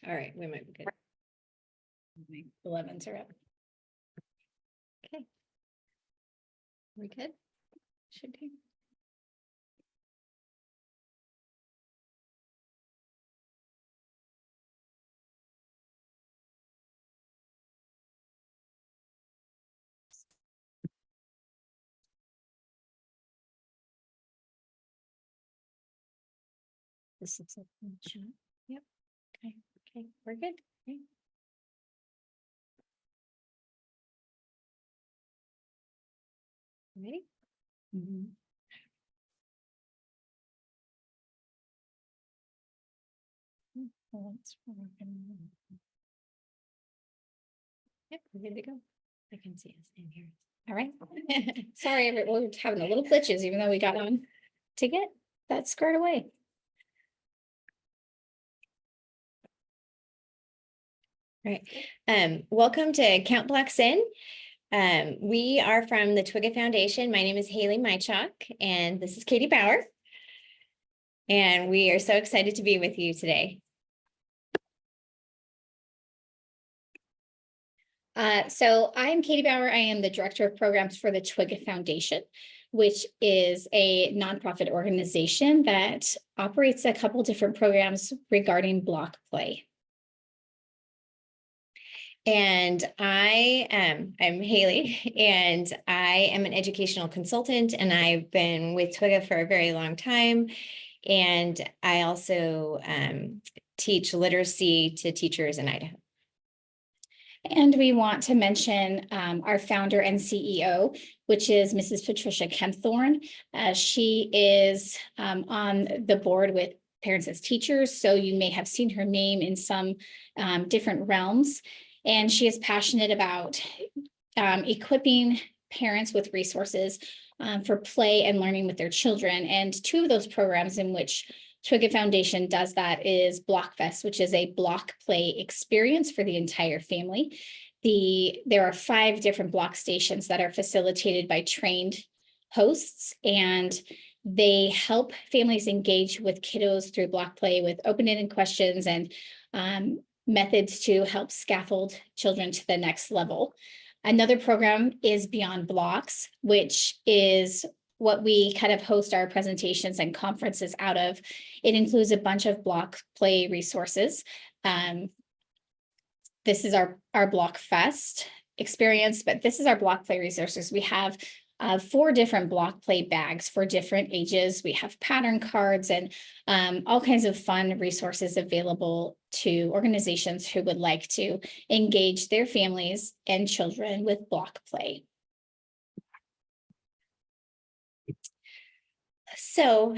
All right, we might be good. 11s are up. Okay. We good? Should be. This looks like a shot. Yep. Okay. Okay. We're good. Okay. Ready? Well, it's working. Yep, we're good to go. I can see us in here. All right. Sorry, we're having a little glitches, even though we got on to get that squared away. All right. Welcome to Count Blocks In. We are from the Twigga Foundation. My name is Haley Mychok, and this is Katie Bauer. And we are so excited to be with you today. So I'm Katie Bauer. I am the Director of Programs for the Twigga Foundation, which is a nonprofit organization that operates a couple different programs regarding block play. And I'm Haley, and I am an educational consultant, and I've been with Twigga for a very long time. And I also teach literacy to teachers in Idaho. And we want to mention our founder and CEO, which is Mrs. Patricia Kempthorne. She is on the board with Parents as Teachers, so you may have seen her name in some different realms. And she is passionate about equipping parents with resources for play and learning with their children. And two of those programs in which Twigga Foundation does that is Blockfest, which is a block play experience for the entire family. There are 5 different block stations that are facilitated by trained hosts, and they help families engage with kiddos through block play with open-ended questions and methods to help scaffold children to the next level. Another program is Beyond Blocks, which is what we kind of host our presentations and conferences out of. It includes a bunch of block play resources. This is our Block Fest experience, but this is our block play resources. We have 4 different block play bags for different ages. We have pattern cards and all kinds of fun resources available to organizations who would like to engage their families and children with block play. So,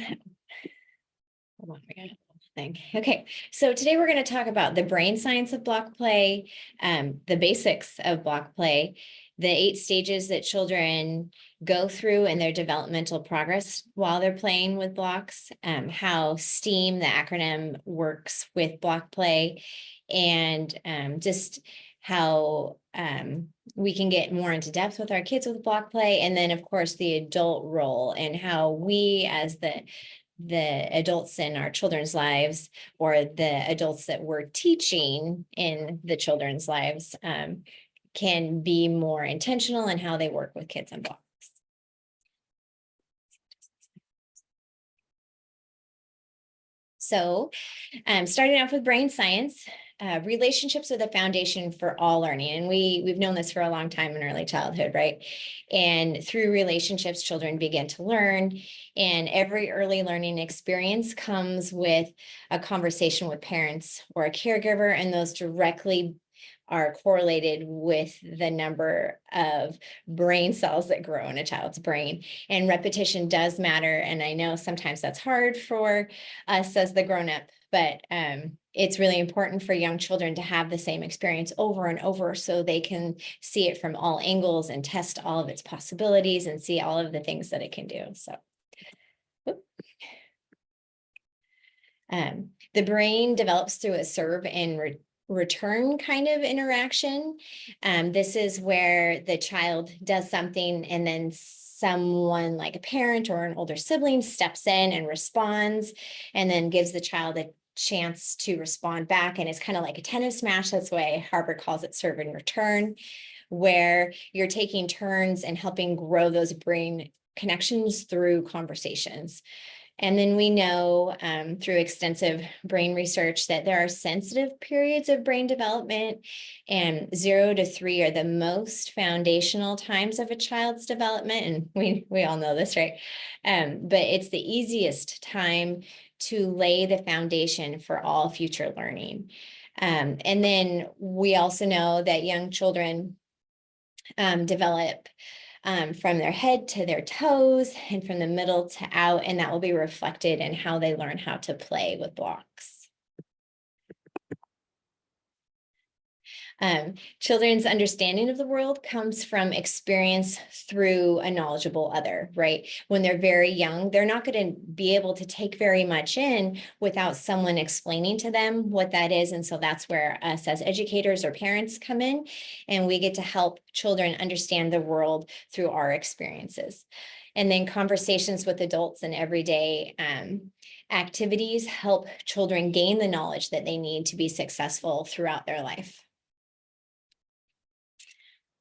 hold on, we got a thing. Okay, so today we're going to talk about the brain science of block play, the basics of block play, the 8 stages that children go through in their developmental progress while they're playing with blocks, how STEAM, the acronym, works with block play, and just how we can get more into depth with our kids with block play. And then, of course, the adult role and how we as the adults in our children's lives, or the adults that we're teaching in the children's lives, can be more intentional in how they work with kids on blocks. So starting off with brain science, relationships are the foundation for all learning. And we've known this for a long time in early childhood, right? And through relationships, children begin to learn. And every early learning experience comes with a conversation with parents or a caregiver, and those directly are correlated with the number of brain cells that grow in a child's brain. And repetition does matter. And I know sometimes that's hard for us as the grown-up, but it's really important for young children to have the same experience over and over so they can see it from all angles and test all of its possibilities and see all of the things that it can do. So the brain develops through a serve and return kind of interaction. This is where the child does something and then someone like a parent or an older sibling steps in and responds, and then gives the child a chance to respond back. And it's kind of like a tennis match. That's why Harvard calls it serve and return, where you're taking turns and helping grow those brain connections through conversations. And then we know through extensive brain research that there are sensitive periods of brain development, and 0 to 3 are the most foundational times of a child's development. And we all know this, right? But it's the easiest time to lay the foundation for all future learning. And then we also know that young children develop from their head to their toes and from the middle to out, and that will be reflected in how they learn how to play with blocks. Children's understanding of the world comes from experience through a knowledgeable other, right? When they're very young, they're not going to be able to take very much in without someone explaining to them what that is. And so that's where us as educators or parents come in, and we get to help children understand the world through our experiences. And then conversations with adults and everyday activities help children gain the knowledge that they need to be successful throughout their life.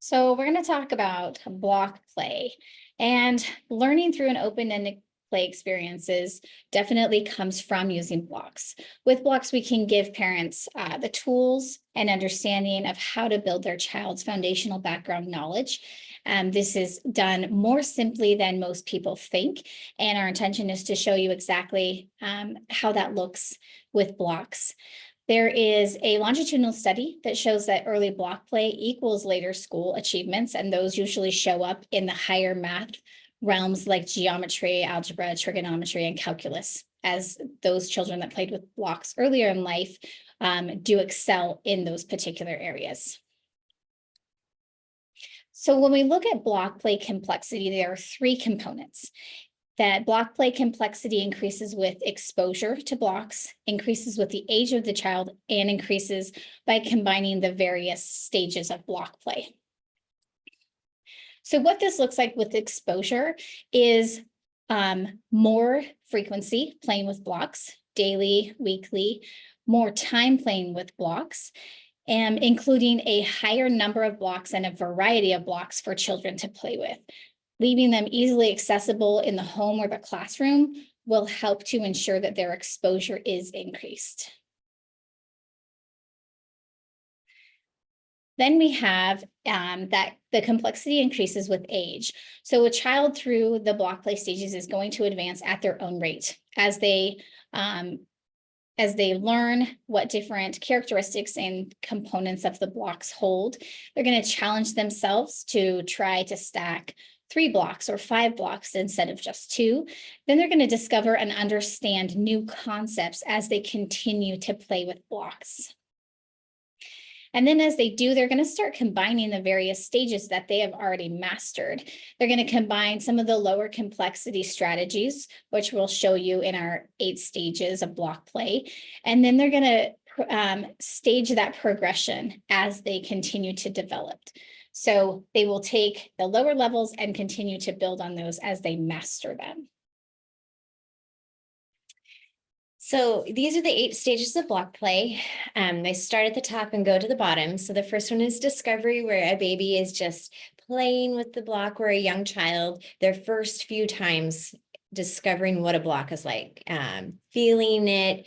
So we're going to talk about block play, and learning through an open-ended play experiences definitely comes from using blocks. With blocks, we can give parents the tools and understanding of how to build their child's foundational background knowledge. This is done more simply than most people think, and our intention is to show you exactly how that looks with blocks. There is a longitudinal study that shows that early block play equals later school achievements, and those usually show up in the higher math realms like geometry, algebra, trigonometry, and calculus, as those children that played with blocks earlier in life do excel in those particular areas. So when we look at block play complexity, there are 3 components. That block play complexity increases with exposure to blocks, increases with the age of the child, and increases by combining the various stages of block play. So what this looks like with exposure is more frequency playing with blocks, daily, weekly, more time playing with blocks, and including a higher number of blocks and a variety of blocks for children to play with. Leaving them easily accessible in the home or the classroom will help to ensure that their exposure is increased. Then we have that the complexity increases with age. So a child through the block play stages is going to advance at their own rate as they learn what different characteristics and components of the blocks hold. They're going to challenge themselves to try to stack 3 blocks or 5 blocks instead of just 2. Then they're going to discover and understand new concepts as they continue to play with blocks. And then as they do, they're going to start combining the various stages that they have already mastered. They're going to combine some of the lower complexity strategies, which we'll show you in our 8 stages of block play. And then they're going to stage that progression as they continue to develop. So they will take the lower levels and continue to build on those as they master them. So these are the 8 stages of block play. They start at the top and go to the bottom. So the first one is discovery, where a baby is just playing with the block, or a young child, their first few times discovering what a block is like, feeling it,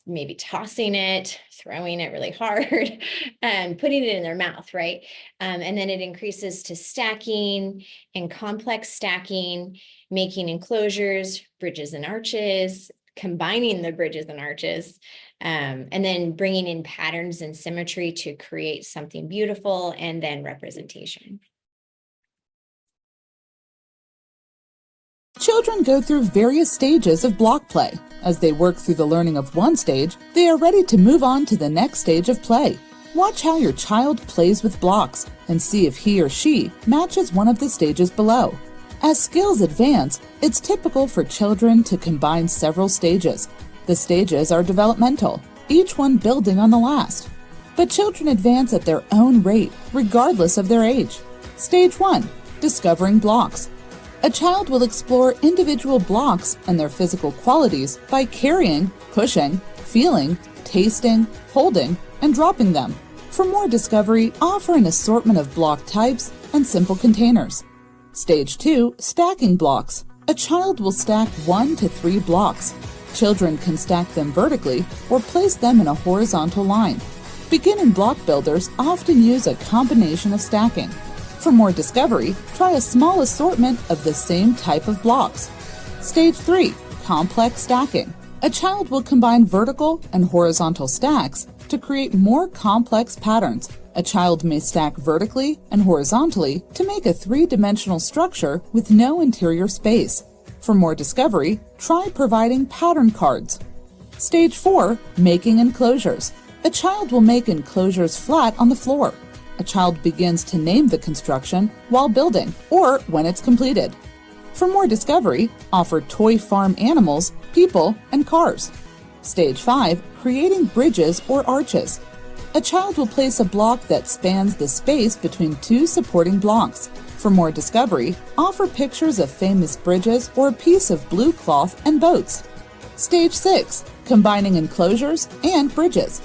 maybe tossing it, throwing it really hard, and putting it in their mouth, right? And then it increases to stacking and complex stacking, making enclosures, bridges and arches, combining the bridges and arches, and then bringing in patterns and symmetry to create something beautiful, and then representation. Children go through various stages of block play. As they work through the learning of one stage, they are ready to move on to the next stage of play. Watch how your child plays with blocks and see if he or she matches one of the stages below. As skills advance, it's typical for children to combine several stages. The stages are developmental, each one building on the last. But children advance at their own rate, regardless of their age. Stage 1, discovering blocks. A child will explore individual blocks and their physical qualities by carrying, pushing, feeling, tasting, holding, and dropping them. For more discovery, offer an assortment of block types and simple containers. Stage 2, stacking blocks. A child will stack 1 to 3 blocks. Children can stack them vertically or place them in a horizontal line. Beginning block builders often use a combination of stacking. For more discovery, try a small assortment of the same type of blocks. Stage 3, complex stacking. A child will combine vertical and horizontal stacks to create more complex patterns. A child may stack vertically and horizontally to make a three-dimensional structure with no interior space. For more discovery, try providing pattern cards. Stage 4, making enclosures. A child will make enclosures flat on the floor. A child begins to name the construction while building or when it's completed. For more discovery, offer toy farm animals, people, and cars. Stage 5, creating bridges or arches. A child will place a block that spans the space between two supporting blocks. For more discovery, offer pictures of famous bridges or a piece of blue cloth and boats. Stage 6, combining enclosures and bridges.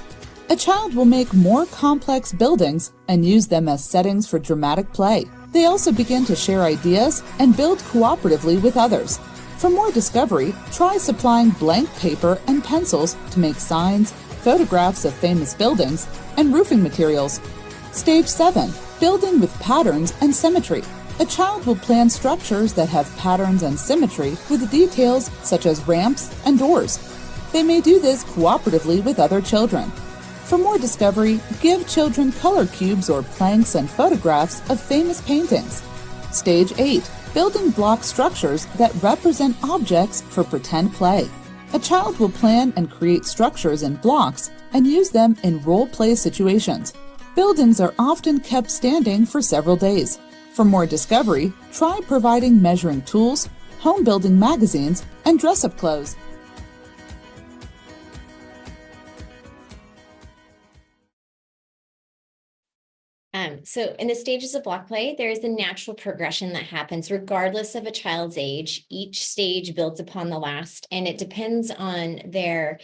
A child will make more complex buildings and use them as settings for dramatic play. They also begin to share ideas and build cooperatively with others. For more discovery, try supplying blank paper and pencils to make signs, photographs of famous buildings, and roofing materials. Stage 7, building with patterns and symmetry. A child will plan structures that have patterns and symmetry with details such as ramps and doors. They may do this cooperatively with other children. For more discovery, give children color cubes or planks and photographs of famous paintings. Stage 8, building block structures that represent objects for pretend play. A child will plan and create structures in blocks and use them in role-play situations. Buildings are often kept standing for several days. For more discovery, try providing measuring tools, home building magazines, and dress-up clothes. So in the stages of block play, there is a natural progression that happens regardless of a child's age. Each stage builds upon the last, and it depends on their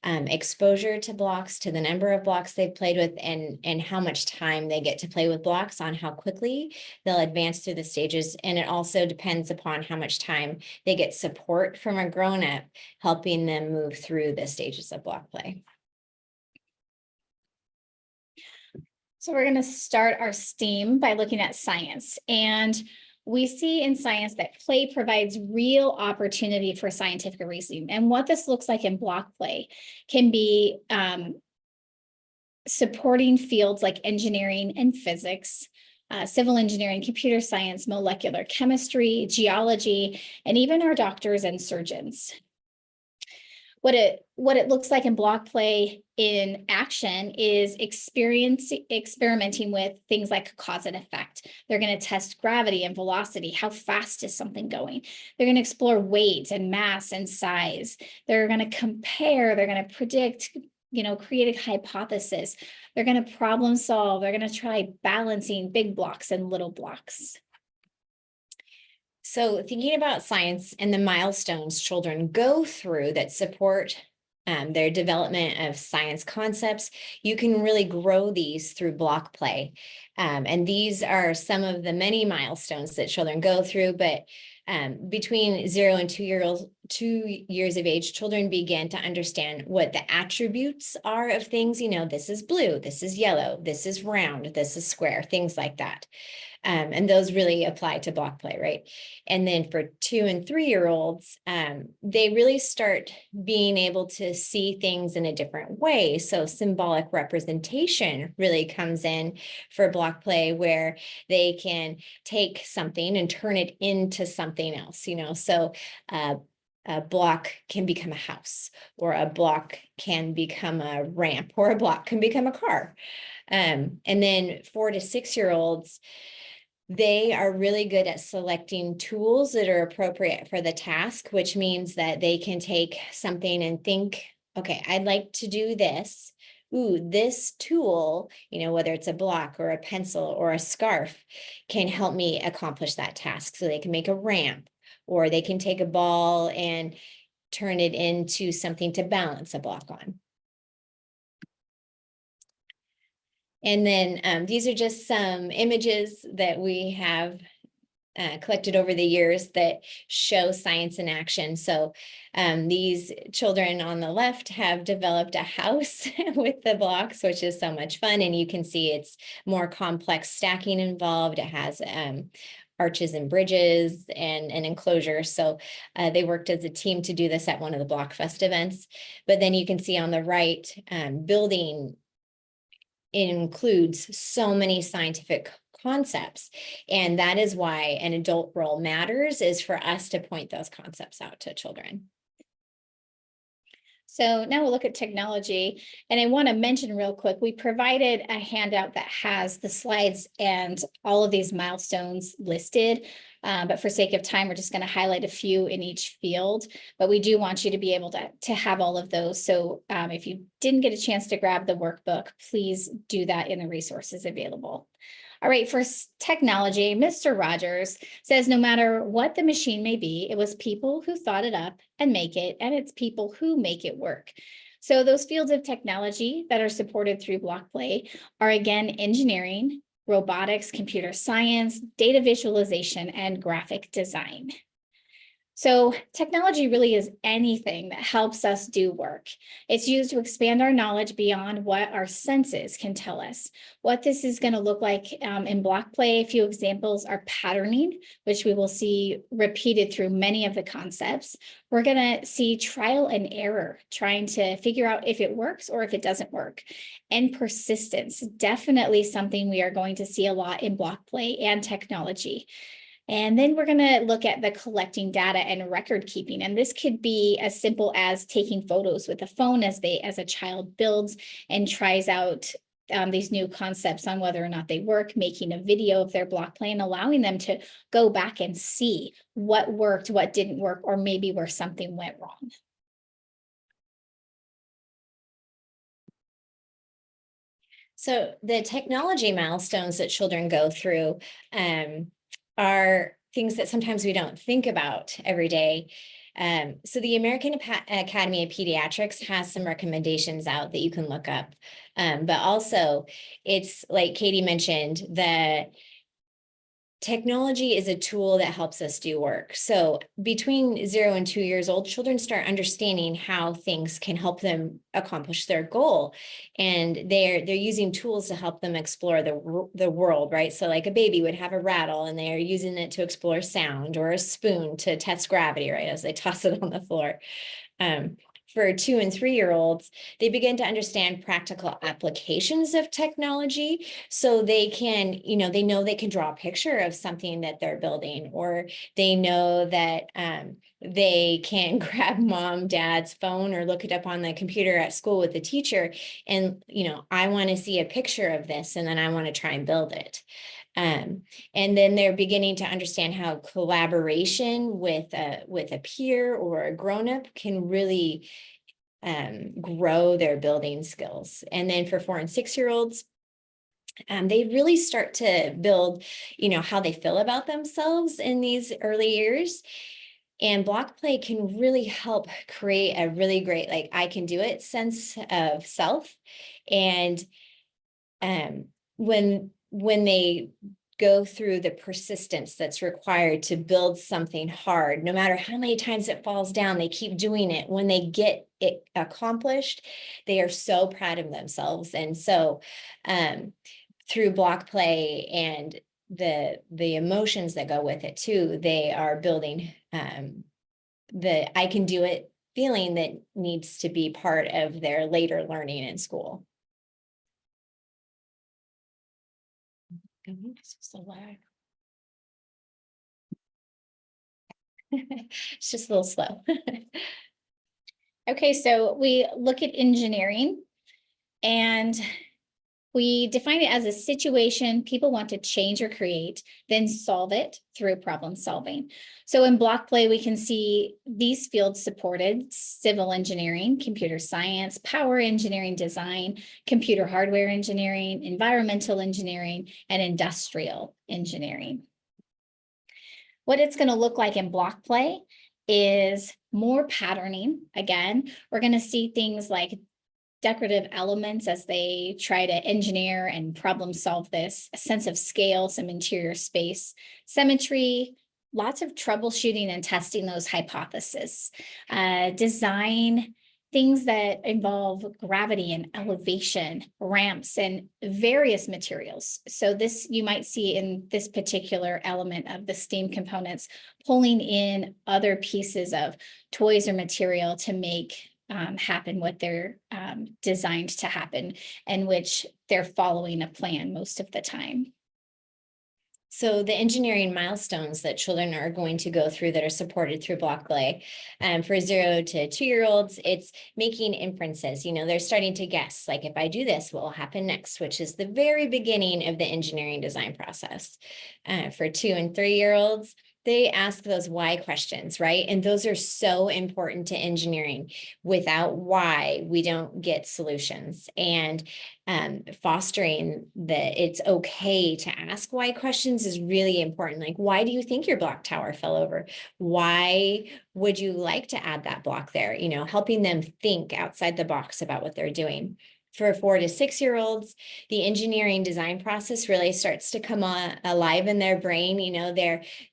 exposure to blocks, to the number of blocks they've played with, and how much time they get to play with blocks, on how quickly they'll advance through the stages. And it also depends upon how much time they get support from a grown-up helping them move through the stages of block play. So we're going to start our STEAM by looking at science. And we see in science that play provides real opportunity for scientific reasoning. And what this looks like in block play can be supporting fields like engineering and physics, civil engineering, computer science, molecular chemistry, geology, and even our doctors and surgeons. What it looks like in block play in action is experimenting with things like cause and effect. They're going to test gravity and velocity. How fast is something going? They're going to explore weight and mass and size. They're going to compare. They're going to predict, create a hypothesis. They're going to problem solve. They're going to try balancing big blocks and little blocks. So thinking about science and the milestones children go through that support their development of science concepts, you can really grow these through block play. And these are some of the many milestones that children go through, but between 0 and 2 years of age, children begin to understand what the attributes are of things. This is blue, this is yellow, this is round, this is square, things like that. And those really apply to block play, right? And then for 2 and 3-year-olds, they really start being able to see things in a different way. So symbolic representation really comes in for block play, where they can take something and turn it into something else, So a block can become a house, or a block can become a ramp, or a block can become a car. And then 4 to 6-year-olds, they are really good at selecting tools that are appropriate for the task, which means that they can take something and think, okay, I'd like to do this. Ooh, this tool, whether it's a block or a pencil or a scarf, can help me accomplish that task. So they can make a ramp, or they can take a ball and turn it into something to balance a block on. And then these are just some images that we have collected over the years that show science in action. So these children on the left have developed a house with the blocks, which is so much fun. And you can see it's more complex stacking involved. It has arches and bridges and an enclosure. So they worked as a team to do this at one of the Blockfest events. But then you can see on the right, building includes so many scientific concepts. And that is why an adult role matters, is for us to point those concepts out to children. So now we'll look at technology, and I want to mention real quick, we provided a handout that has the slides and all of these milestones listed. But for sake of time, we're just going to highlight a few in each field, but we do want you to be able to have all of those. So if you didn't get a chance to grab the workbook, please do that in the resources available. All right, for technology, Mr. Rogers says no matter what the machine may be, it was people who thought it up and make it, and it's people who make it work. So those fields of technology that are supported through Block Play are, again, engineering, robotics, computer science, data visualization, and graphic design. So technology really is anything that helps us do work. It's used to expand our knowledge beyond what our senses can tell us. What this is going to look like in Block Play, a few examples are patterning, which we will see repeated through many of the concepts. We're going to see trial and error, trying to figure out if it works or if it doesn't work. And persistence, definitely something we are going to see a lot in Block Play and technology. And then we're going to look at the collecting data and record keeping. And this could be as simple as taking photos with a phone as a child builds and tries out these new concepts on whether or not they work, making a video of their Block Play and allowing them to go back and see what worked, what didn't work, or maybe where something went wrong. So the technology milestones that children go through are things that sometimes we don't think about every day. So the American Academy of Pediatrics has some recommendations out that you can look up. But also, it's like Katie mentioned, the technology is a tool that helps us do work. So between 0 and 2 years old, children start understanding how things can help them accomplish their goal. And they're using tools to help them explore the world, right? So like a baby would have a rattle and they're using it to explore sound, or a spoon to test gravity, right, as they toss it on the floor. For 2 and 3 year olds, they begin to understand practical applications of technology. So they can, they know they can draw a picture of something that they're building, or they know that they can grab mom, dad's phone, or look it up on the computer at school with the teacher. And, I want to see a picture of this, and then I want to try and build it. And then they're beginning to understand how collaboration with a peer or a grown-up can really grow their building skills. And then for 4 and 6 year olds, they really start to build, how they feel about themselves in these early years. And Block Play can really help create a really great, like, I can do it sense of self. And when they go through the persistence that's required to build something hard, no matter how many times it falls down, they keep doing it. When they get it accomplished, they are so proud of themselves. And so through Block Play and the emotions that go with it too, they are building the I can do it feeling that needs to be part of their later learning in school. It's just a lag. It's just a little slow. Okay, so we look at engineering, and we define it as a situation people want to change or create, then solve it through problem solving. So in Block Play, we can see these fields supported: civil engineering, computer science, power engineering design, computer hardware engineering, environmental engineering, and industrial engineering. What it's going to look like in Block Play is more patterning. Again, we're going to see things like decorative elements as they try to engineer and problem solve this, a sense of scale, some interior space, symmetry, lots of troubleshooting and testing those hypotheses, design, things that involve gravity and elevation, ramps, and various materials. So this, you might see in this particular element of the STEAM components, pulling in other pieces of toys or material to make happen what they're designed to happen, and which they're following a plan most of the time. So the engineering milestones that children are going to go through that are supported through block play, for 0 to 2-year-olds, it's making inferences. You know, they're starting to guess, like, if I do this, what will happen next, which is the very beginning of the engineering design process. For 2 and 3-year-olds, they ask those why questions, right? And those are so important to engineering. Without why, we don't get solutions. And fostering that it's okay to ask why questions is really important. Like, why do you think your block tower fell over? Why would you like to add that block there? You know, helping them think outside the box about what they're doing. For 4 to 6-year-olds, the engineering design process really starts to come alive in their brain. You know,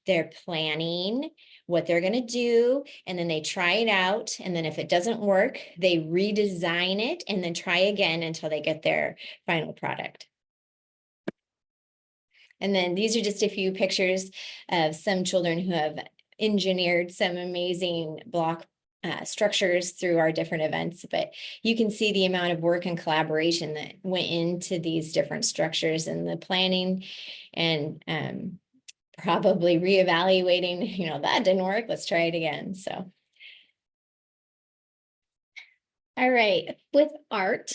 they're planning what they're going to do, and then they try it out. And then if it doesn't work, they redesign it and then try again until they get their final product. And then these are just a few pictures of some children who have engineered some amazing block structures through our different events, but you can see the amount of work and collaboration that went into these different structures and the planning, and probably reevaluating, you know, that didn't work, let's try it again. So. All right, with art,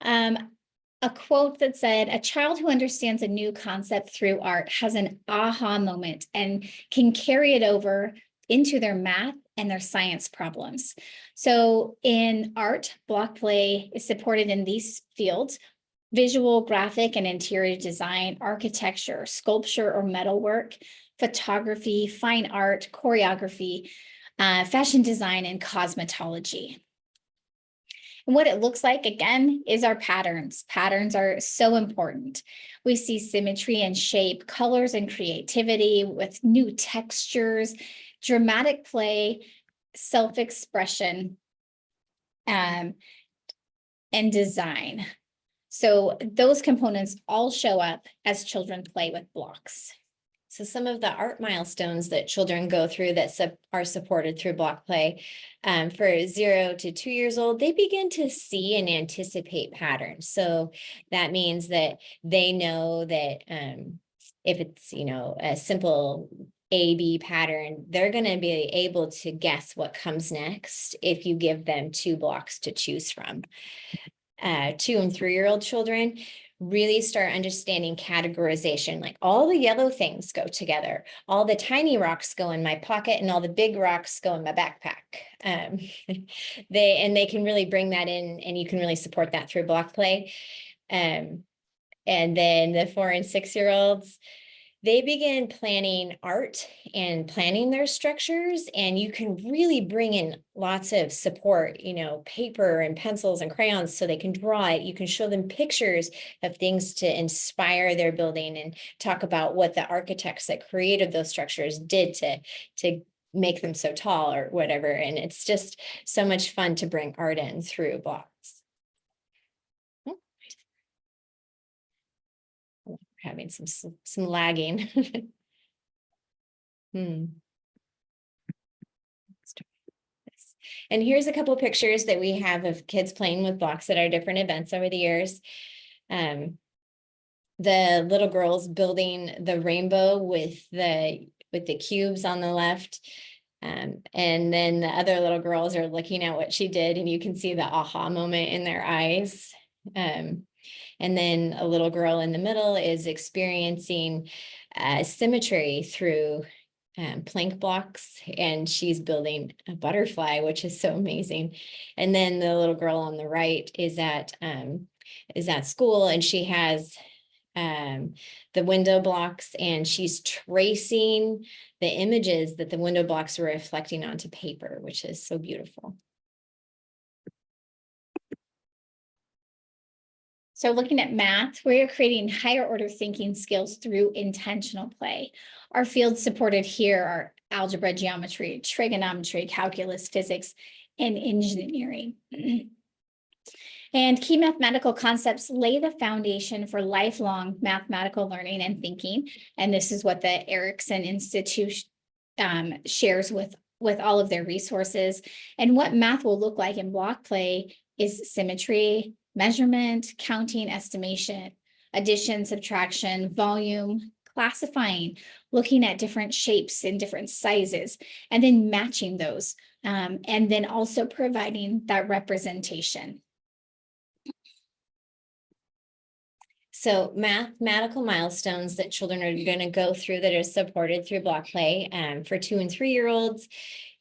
a quote that said, "A child who understands a new concept through art has an aha moment and can carry it over into their math and their science problems." So in art, block play is supported in these fields: visual, graphic, and interior design, architecture, sculpture or metalwork, photography, fine art, choreography, fashion design, and cosmetology. And what it looks like, again, is our patterns. Patterns are so important. We see symmetry and shape, colors and creativity with new textures, dramatic play, self-expression, and design. So those components all show up as children play with blocks. So some of the art milestones that children go through that are supported through block play, for 0 to 2 years old, they begin to see and anticipate patterns. So that means that they know that if it's, you know, a simple A-B pattern, they're going to be able to guess what comes next if you give them 2 blocks to choose from. 2 and 3-year-old children really start understanding categorization, like all the yellow things go together, all the tiny rocks go in my pocket, and all the big rocks go in my backpack. They can really bring that in, and you can really support that through block play. And then the 4 and 6-year-olds, they begin planning art and planning their structures, and you can really bring in lots of support, you know, paper and pencils and crayons so they can draw it. You can show them pictures of things to inspire their building and talk about what the architects that created those structures did to make them so tall or whatever. And it's just so much fun to bring art in through blocks. Having some lagging. And here's a couple of pictures that we have of kids playing with blocks at our different events over the years. The little girl's building the rainbow with the cubes on the left. And then the other little girls are looking at what she did, and you can see the aha moment in their eyes. And then a little girl in the middle is experiencing symmetry through plank blocks, and she's building a butterfly, which is so amazing. And then the little girl on the right is at school, and she has the window blocks, and she's tracing the images that the window blocks are reflecting onto paper, which is so beautiful. So looking at math, we are creating higher order thinking skills through intentional play. Our fields supported here are algebra, geometry, trigonometry, calculus, physics, and engineering. And key mathematical concepts lay the foundation for lifelong mathematical learning and thinking. And this is what the Erickson Institute shares with all of their resources. And what math will look like in block play is symmetry, measurement, counting, estimation, addition, subtraction, volume, classifying, looking at different shapes and different sizes, and then matching those, and then also providing that representation. So mathematical milestones that children are going to go through that are supported through block play. For 2 and 3-year-olds,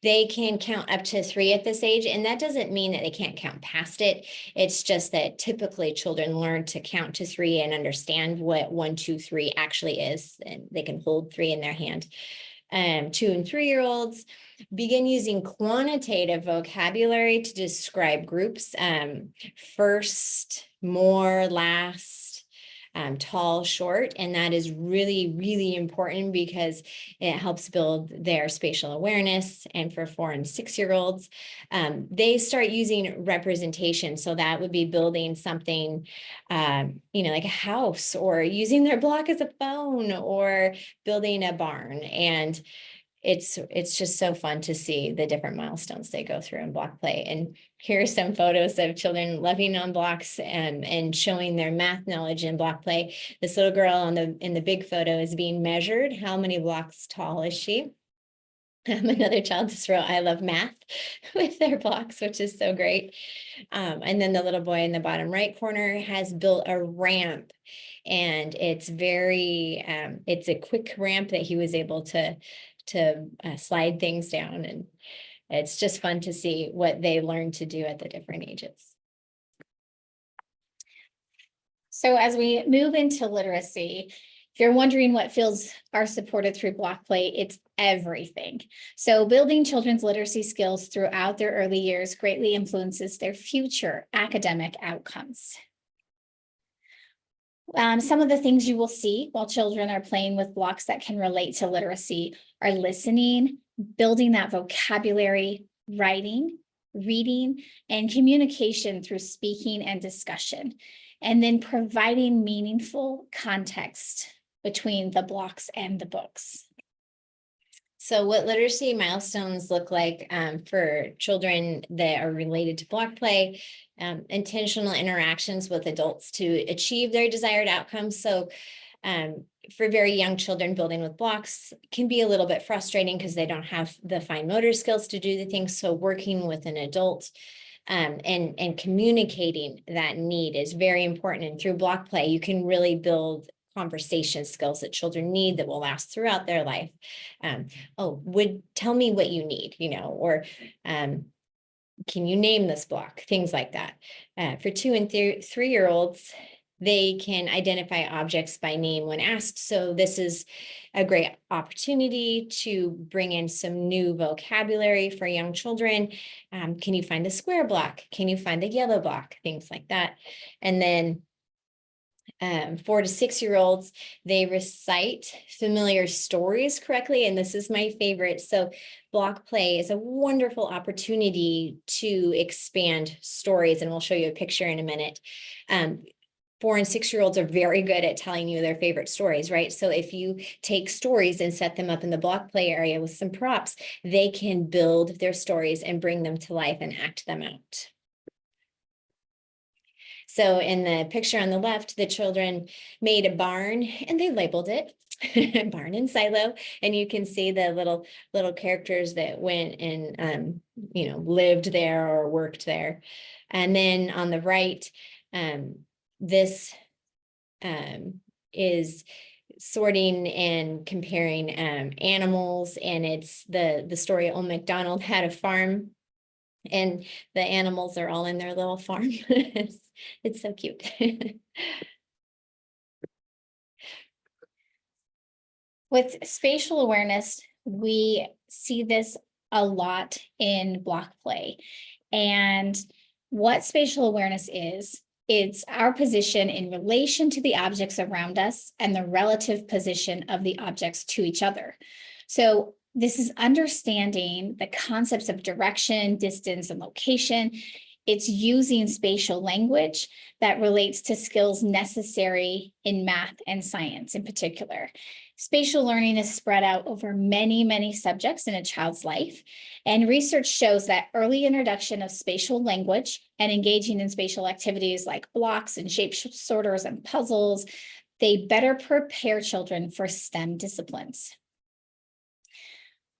they can count up to 3 at this age. And that doesn't mean that they can't count past it. It's just that typically children learn to count to 3 and understand what 1, 2, 3 actually is. And they can hold 3 in their hand. 2 and 3-year-olds begin using quantitative vocabulary to describe groups. First, more, last, tall, short, and that is really, really important because it helps build their spatial awareness. And for 4 and 6-year-olds, they start using representation. So that would be building something, like a house, or using their block as a phone, or building a barn. And it's just so fun to see the different milestones they go through in block play. And here are some photos of children loving on blocks and showing their math knowledge in block play. This little girl in the big photo is being measured. How many blocks tall is she? Another child just wrote, "I love math," with their blocks, which is so great. And then the little boy in the bottom right corner has built a ramp, and it's it's a quick ramp that he was able to slide things down. And it's just fun to see what they learn to do at the different ages. So as we move into literacy, if you're wondering what fields are supported through block play, it's everything. So building children's literacy skills throughout their early years greatly influences their future academic outcomes. Some of the things you will see while children are playing with blocks that can relate to literacy are listening, building that vocabulary, writing, reading, and communication through speaking and discussion, and then providing meaningful context between the blocks and the books. So what literacy milestones look like for children that are related to block play: intentional interactions with adults to achieve their desired outcomes. So for very young children, building with blocks can be a little bit frustrating because they don't have the fine motor skills to do the things. So working with an adult and communicating that need is very important. And through block play, you can really build conversation skills that children need that will last throughout their life. Tell me what you need, or can you name this block? Things like that. For 2 and 3-year-olds, they can identify objects by name when asked. So this is a great opportunity to bring in some new vocabulary for young children. Can you find the square block? Can you find the yellow block? Things like that. And then 4 to 6-year-olds, they recite familiar stories correctly. And this is my favorite. So block play is a wonderful opportunity to expand stories. And we'll show you a picture in a minute. 4 and 6-year-olds are very good at telling you their favorite stories, right? So if you take stories and set them up in the block play area with some props, they can build their stories and bring them to life and act them out. So in the picture on the left, the children made a barn and they labeled it barn and silo. And you can see the little characters that went and, lived there or worked there. And then on the right, this is sorting and comparing animals. And it's the story Old MacDonald had a farm, and the animals are all in their little farm. It's so cute. With spatial awareness, we see this a lot in block play. And what spatial awareness is It's our position in relation to the objects around us and the relative position of the objects to each other. So this is understanding the concepts of direction, distance, and location. It's using spatial language that relates to skills necessary in math and science in particular. Spatial learning is spread out over many, many subjects in a child's life. And research shows that early introduction of spatial language and engaging in spatial activities like blocks and shape sorters and puzzles, they better prepare children for STEM disciplines.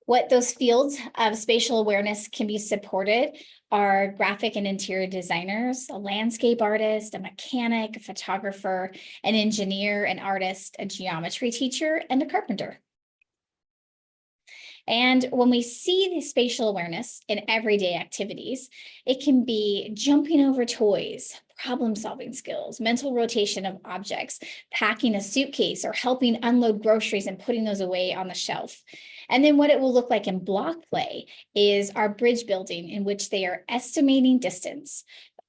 What those fields of spatial awareness can be supported are graphic and interior designers, a landscape artist, a mechanic, a photographer, an engineer, an artist, a geometry teacher, and a carpenter. And when we see the spatial awareness in everyday activities, it can be jumping over toys, problem-solving skills, mental rotation of objects, packing a suitcase, or helping unload groceries and putting those away on the shelf. And then what it will look like in block play is our bridge building, in which they are estimating distance.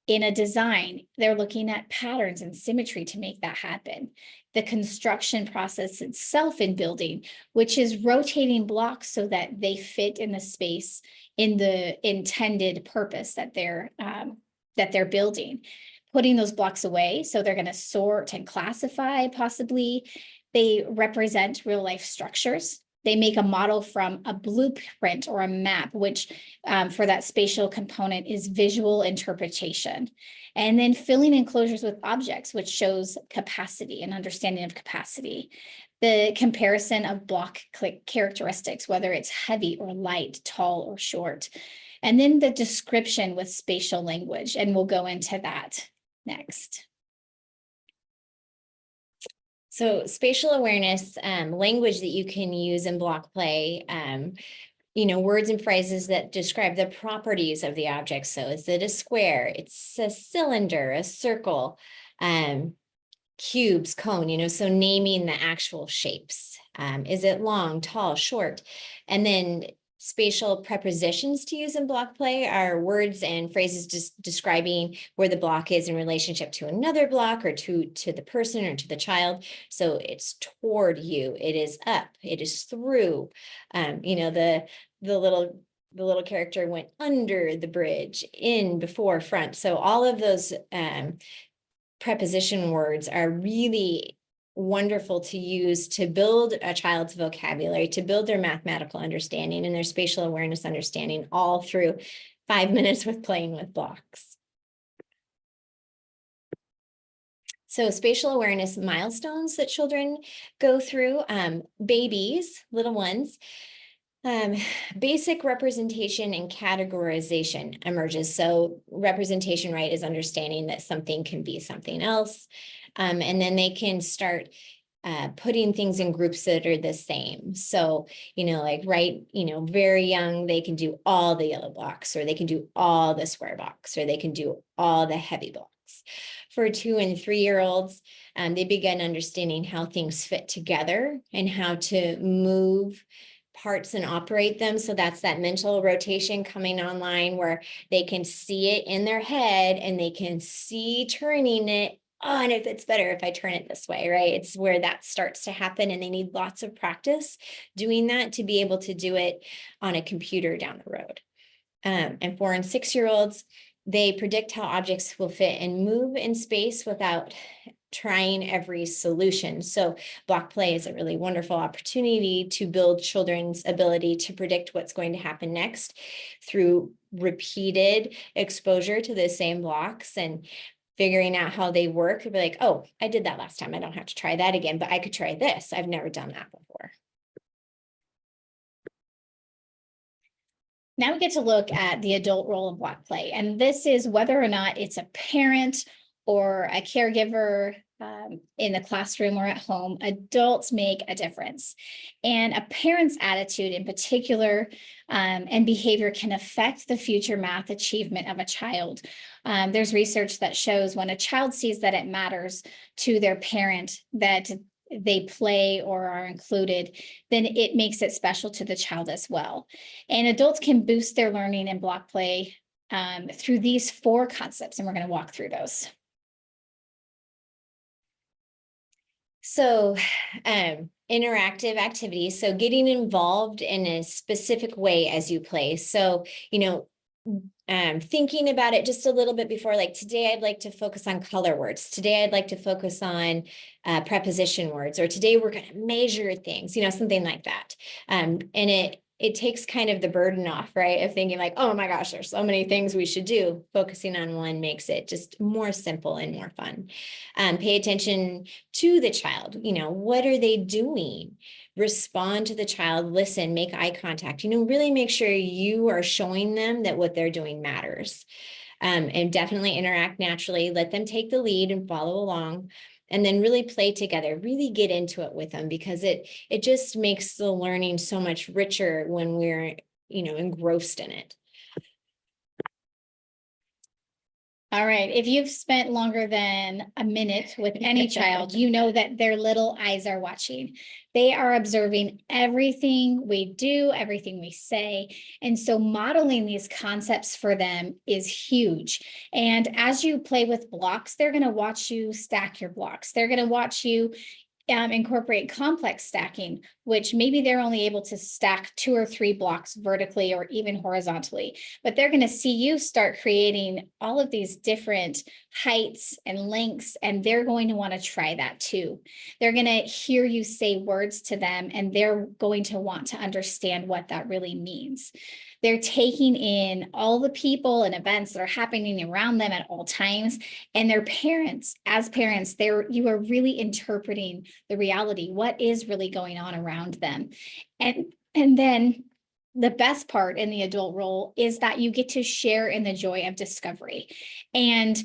In a design, they're looking at patterns and symmetry to make that happen. The construction process itself in building, which is rotating blocks so that they fit in the space in the intended purpose that they're building. Putting those blocks away, so they're going to sort and classify possibly. They represent real life structures. They make a model from a blueprint or a map, which for that spatial component is visual interpretation. And then filling enclosures with objects, which shows capacity and understanding of capacity. The comparison of block characteristics, whether it's heavy or light, tall or short. And then the description with spatial language, and we'll go into that next. So spatial awareness, language that you can use in block play, words and phrases that describe the properties of the object. So is it a square? It's a cylinder, a circle, cubes, cone, so naming the actual shapes. Is it long, tall, short? And then spatial prepositions to use in block play are words and phrases just describing where the block is in relationship to another block or to the person or to the child. So it's toward you, it is up, it is through. The little character went under the bridge, in, before, front. So all of those preposition words are really wonderful to use to build a child's vocabulary, to build their mathematical understanding and their spatial awareness understanding, all through 5 minutes with playing with blocks. So spatial awareness milestones that children go through, babies, little ones, basic representation and categorization emerges. So representation, right, is understanding that something can be something else. And then they can start putting things in groups that are the same. So, very young, they can do all the yellow blocks, or they can do all the square blocks, or they can do all the heavy blocks. For 2 and 3-year-olds, they begin understanding how things fit together and how to move parts and operate them. So that's that mental rotation coming online, where they can see it in their head and they can see turning it. Oh, and if it's better if I turn it this way, right? It's where that starts to happen, and they need lots of practice doing that to be able to do it on a computer down the road. And 4 and 6-year-olds, they predict how objects will fit and move in space without trying every solution. So block play is a really wonderful opportunity to build children's ability to predict what's going to happen next through repeated exposure to the same blocks and figuring out how they work. It'd be like, oh, I did that last time, I don't have to try that again, but I could try this. I've never done that before. Now we get to look at the adult role of block play. And this is whether or not it's a parent or a caregiver in the classroom or at home. Adults make a difference. And a parent's attitude in particular and behavior can affect the future math achievement of a child. There's research that shows when a child sees that it matters to their parent that they play or are included, then it makes it special to the child as well. And adults can boost their learning in block play through these 4 concepts, and we're going to walk through those. So, interactive activities, so getting involved in a specific way as you play. So, thinking about it just a little bit before, like today I'd like to focus on color words. Today I'd like to focus on preposition words, or today we're going to measure things, something like that. And it takes kind of the burden off, right? Of thinking like, oh my gosh, there's so many things we should do. Focusing on one makes it just more simple and more fun. Pay attention to the child. What are they doing? Respond to the child, listen, make eye contact, really make sure you are showing them that what they're doing matters. And definitely interact naturally, let them take the lead and follow along, and then really play together, really get into it with them, because it just makes the learning so much richer when we're, engrossed in it. All right, if you've spent longer than a minute with any child, you know that their little eyes are watching. They are observing everything we do, everything we say. And so modeling these concepts for them is huge. And as you play with blocks, they're going to watch you stack your blocks. They're going to watch you incorporate complex stacking, which maybe they're only able to stack 2 or 3 blocks vertically or even horizontally, but they're going to see you start creating all of these different heights and lengths, and they're going to want to try that too. They're going to hear you say words to them, and they're going to want to understand what that really means. They're taking in all the people and events that are happening around them at all times. And their parents, as parents, you are really interpreting the reality, what is really going on around them. And then the best part in the adult role is that you get to share in the joy of discovery and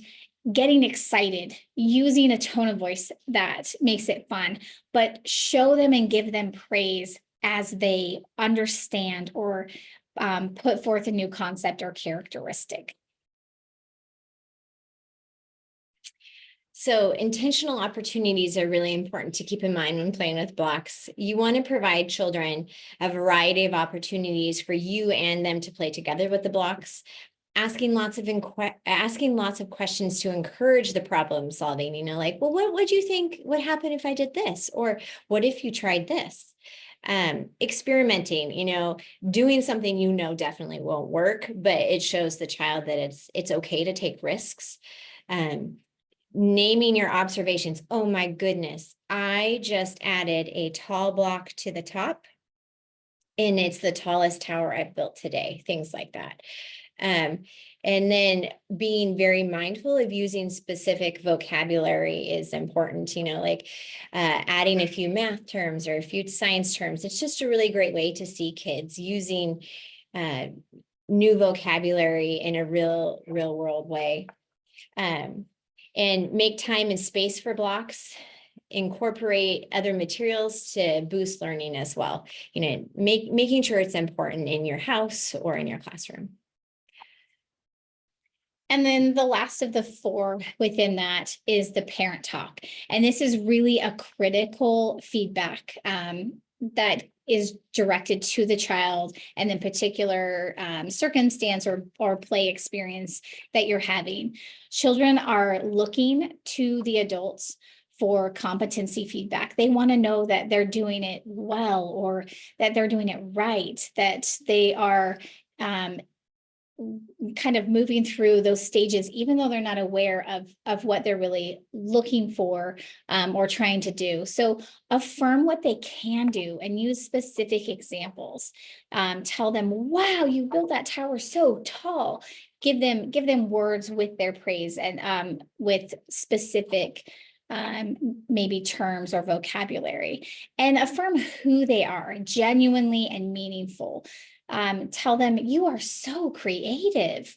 getting excited, using a tone of voice that makes it fun, but show them and give them praise as they understand or put forth a new concept or characteristic. So intentional opportunities are really important to keep in mind when playing with blocks. You want to provide children a variety of opportunities for you and them to play together with the blocks, asking lots of questions to encourage the problem solving, like, well, what do you think would happen if I did this? Or what if you tried this? Experimenting, doing something definitely won't work, but it shows the child that it's okay to take risks. Naming your observations. Oh my goodness, I just added a tall block to the top, and it's the tallest tower I've built today, things like that. And then being very mindful of using specific vocabulary is important, like adding a few math terms or a few science terms. It's just a really great way to see kids using new vocabulary in a real world way. And make time and space for blocks. Incorporate other materials to boost learning as well. Making sure it's important in your house or in your classroom. And then the last of the 4 within that is the parent talk. And this is really a critical feedback that is directed to the child and the particular circumstance or play experience that you're having. Children are looking to the adults for competency feedback. They want to know that they're doing it well, or that they're doing it right, that they are kind of moving through those stages, even though they're not aware of what they're really looking for or trying to do. So affirm what they can do and use specific examples. Tell them, wow, you built that tower so tall. Give them words with their praise and with specific maybe terms or vocabulary, and affirm who they are, genuinely and meaningful. Tell them you are so creative.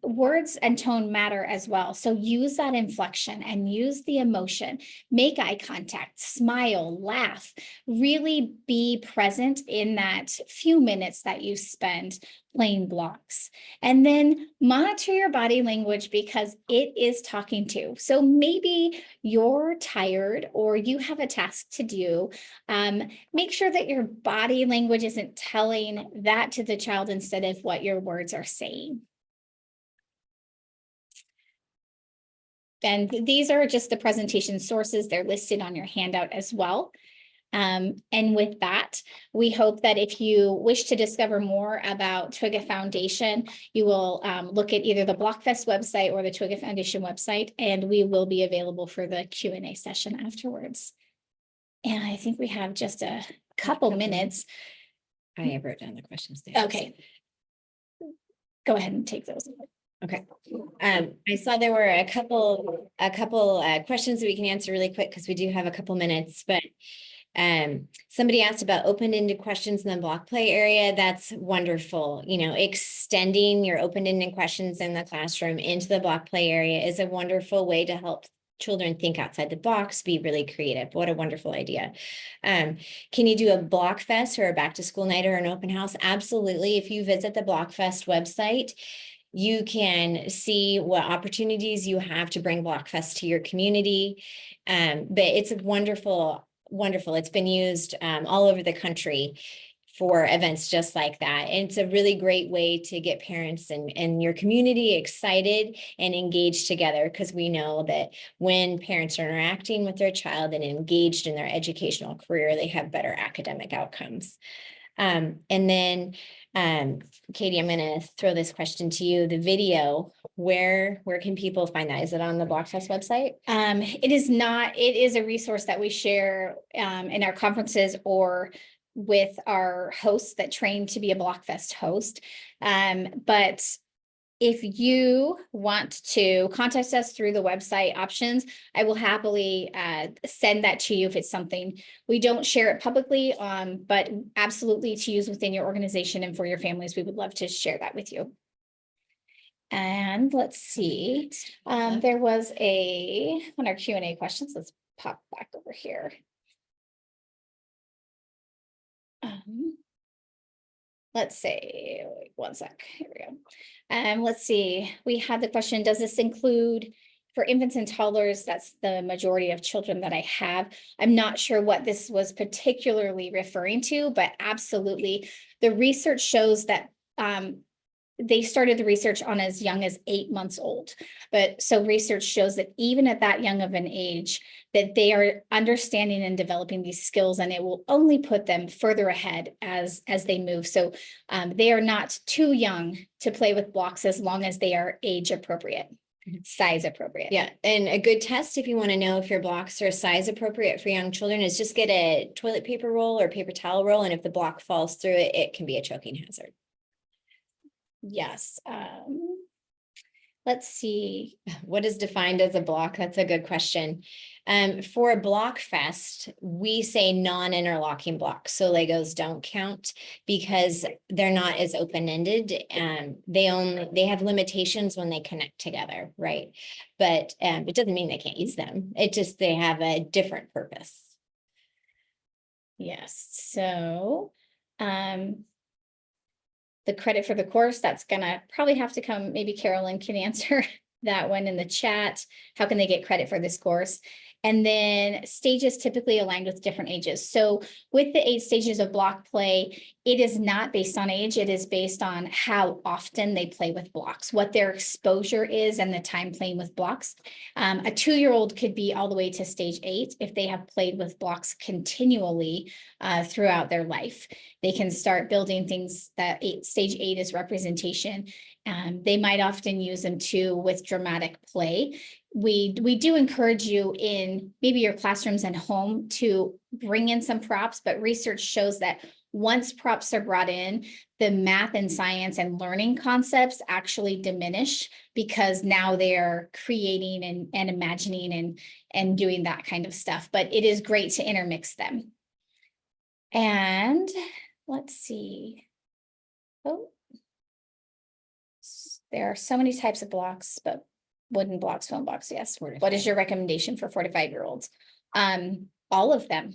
Words and tone matter as well. So use that inflection and use the emotion, make eye contact, smile, laugh, really be present in that few minutes that you spend playing blocks. And then monitor your body language, because it is talking to. So maybe you're tired or you have a task to do. Make sure that your body language isn't telling that to the child instead of what your words are saying. And these are just the presentation sources. They're listed on your handout as well. And with that, we hope that if you wish to discover more about Twigga Foundation, you will look at either the Blockfest website or the Twigga Foundation website, and we will be available for the Q&A session afterwards. And I think we have just a couple minutes. I wrote down the questions. there. Okay. Go ahead and take those. Okay. I saw there were a couple questions that we can answer really quick because we do have a couple minutes, but somebody asked about open-ended questions in the block play area. That's wonderful. You know, extending your open-ended questions in the classroom into the block play area is a wonderful way to help children think outside the box, be really creative. What a wonderful idea. Can you do a block fest or a back to school night or an open house? Absolutely. If you visit the Blockfest website, you can see what opportunities you have to bring Blockfest to your community. But it's wonderful. It's been used all over the country for events just like that. And it's a really great way to get parents and your community excited and engaged together, because we know that when parents are interacting with their child and engaged in their educational career, they have better academic outcomes. And then, Katie, I'm going to throw this question to you. The video, where can people find that? Is it on the Blockfest website? It is not. It is a resource that we share in our conferences or with our hosts that train to be a Blockfest host. But if you want to contact us through the website options, I will happily send that to you if it's something. We don't share it publicly, but absolutely to use within your organization and for your families, we would love to share that with you. And let's see, there was on our Q&A questions. Let's pop back over here. Let's say, wait, one sec, here we go. Let's see, we had the question, does this include for infants and toddlers? That's the majority of children that I have. I'm not sure what this was particularly referring to, but absolutely. The research shows that they started the research on as young as 8 months old. But so research shows that even at that young of an age, that they are understanding and developing these skills, and it will only put them further ahead as they move. So they are not too young to play with blocks as long as they are age appropriate, size appropriate. Yeah, and a good test if you want to know if your blocks are size appropriate for young children is just get a toilet paper roll or paper towel roll, and if the block falls through it, it can be a choking hazard. Yes. Let's see. What is defined as a block? That's a good question. For a block fest, we say non-interlocking blocks. So Legos don't count because they're not as open-ended, and they have limitations when they connect together, right? But it doesn't mean they can't use them. It just, they have a different purpose. Yes. So, the credit for the course, that's gonna probably have to come, maybe Carolyn can answer that one in the chat. How can they get credit for this course? And then stages typically aligned with different ages. So with the 8 stages of block play, it is not based on age. It is based on how often they play with blocks, what their exposure is and the time playing with blocks. A 2-year-old could be all the way to stage 8 if they have played with blocks continually throughout their life. They can start building things that stage 8 is representation. They might often use them too with dramatic play. We do encourage you in maybe your classrooms and home to bring in some props, but research shows that once props are brought in, the math and science and learning concepts actually diminish because now they're creating and imagining and doing that kind of stuff. But it is great to intermix them. And let's see. Oh, there are so many types of blocks, but wooden blocks, foam blocks, yes. What is your recommendation for 4 to 5-year-olds? All of them.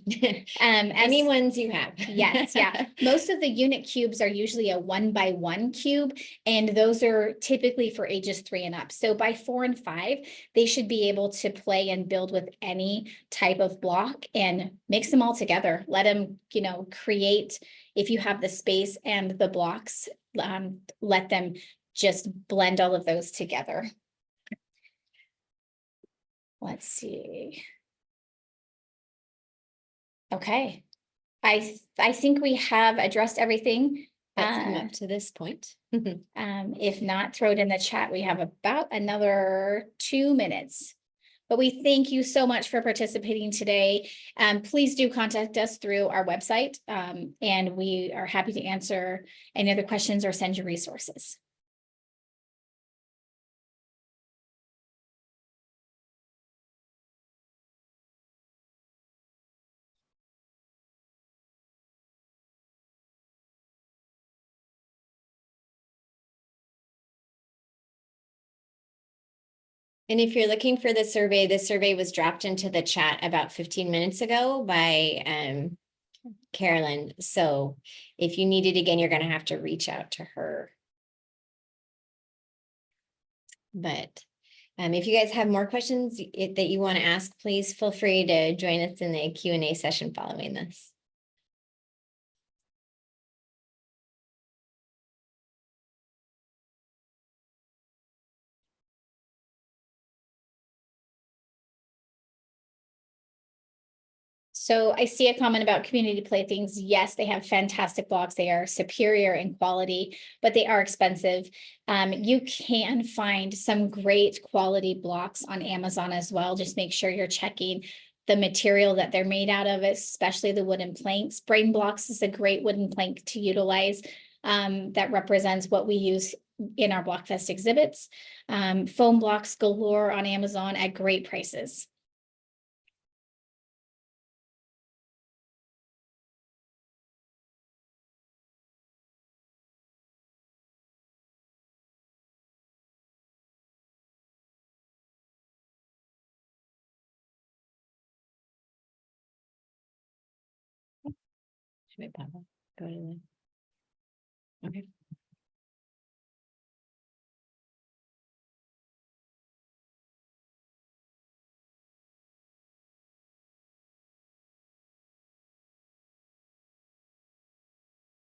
Any ones you have. Yes, yeah. Most of the unit cubes are usually a 1x1 cube, and those are typically for ages 3 and up. So by 4 and 5, they should be able to play and build with any type of block and mix them all together. Let them, create, if you have the space and the blocks, let them just blend all of those together. let's see. Okay, I think we have addressed everything. That's come up to this point. If not, throw it in the chat. We have about another 2 minutes. But we thank you so much for participating today. Please do contact us through our website, and we are happy to answer any other questions or send you resources. And if you're looking for the survey was dropped into the chat about 15 minutes ago by Carolyn. So if you need it again, you're going to have to reach out to her. But if you guys have more questions that you want to ask, please feel free to join us in the Q&A session following this. So I see a comment about community playthings. Yes, they have fantastic blocks. They are superior in quality, but they are expensive. You can find some great quality blocks on Amazon as well. Just make sure you're checking the material that they're made out of, especially the wooden planks. Brain Blocks is a great wooden plank to utilize that represents what we use in our Blockfest exhibits. Foam blocks galore on Amazon at great prices. Should we pop up? Go to the. Okay.